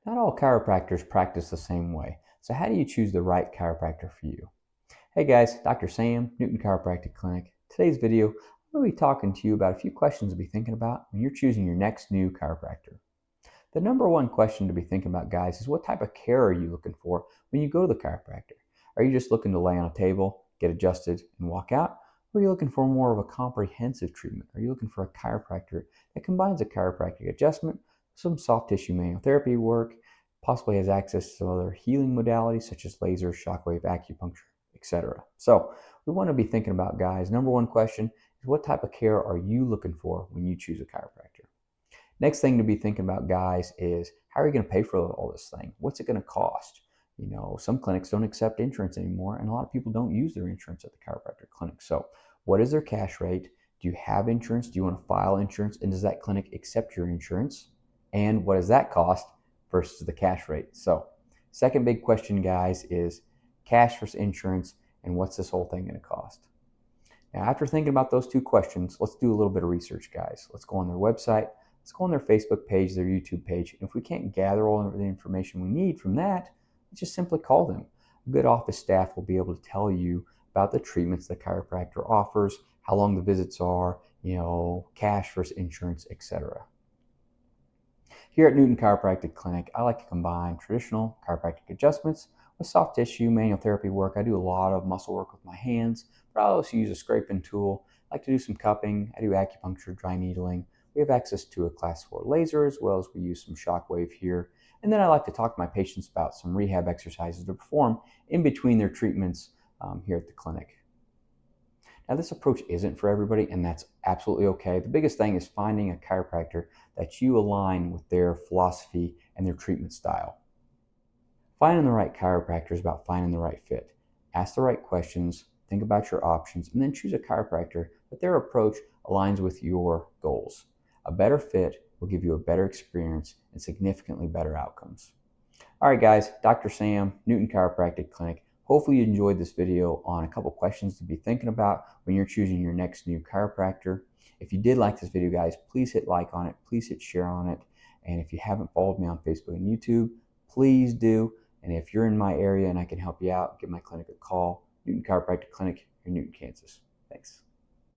Not all chiropractors practice the same way, so how do you choose the right chiropractor for you? Hey guys, Dr. Sam, Newton Chiropractic Clinic. Today's video, I'm going to be talking to you about a few questions to be thinking about when you're choosing your next new chiropractor. The number one question to be thinking about, guys, is what type of care are you looking for when you go to the chiropractor? Are you just looking to lay on a table, get adjusted, and walk out? Or are you looking for more of a comprehensive treatment? Are you looking for a chiropractor that combines a chiropractic adjustment, some soft tissue manual therapy work, possibly has access to other healing modalities such as laser, shockwave, acupuncture, etc.? So we want to be thinking about, guys, number one question is what type of care are you looking for when you choose a chiropractor? Next thing to be thinking about, guys, is how are you going to pay for all this thing? What's it going to cost? Some clinics don't accept insurance anymore, and a lot of people don't use their insurance at the chiropractor clinic. So, what is their cash rate? Do you have insurance? Do you want to file insurance? And does that clinic accept your insurance? And what does that cost versus the cash rate? So, second big question, guys, is cash versus insurance, and what's this whole thing going to cost? Now, after thinking about those two questions, let's do a little bit of research, guys. Let's go on their website. Let's go on their Facebook page, their YouTube page. And if we can't gather all of the information we need from that, let's just simply call them. A good office staff will be able to tell you about the treatments the chiropractor offers, how long the visits are, cash versus insurance, etc. Here at Newton Chiropractic Clinic, I like to combine traditional chiropractic adjustments with soft tissue manual therapy work. I do a lot of muscle work with my hands, but I also use a scraping tool. I like to do some cupping. I do acupuncture, dry needling. We have access to a class 4 laser, as well as we use some shockwave here. And then I like to talk to my patients about some rehab exercises to perform in between their treatments here at the clinic. Now, this approach isn't for everybody, and that's absolutely okay. The biggest thing is finding a chiropractor that you align with their philosophy and their treatment style. Finding the right chiropractor is about finding the right fit. Ask the right questions, think about your options, and then choose a chiropractor that their approach aligns with your goals. A better fit will give you a better experience and significantly better outcomes. All right, guys, Dr. Sam, Newton Chiropractic Clinic. Hopefully you enjoyed this video on a couple questions to be thinking about when you're choosing your next new chiropractor. If you did like this video, guys, please hit like on it. Please hit share on it. And if you haven't followed me on Facebook and YouTube, please do. And if you're in my area and I can help you out, give my clinic a call. Newton Chiropractic Clinic in Newton, Kansas. Thanks.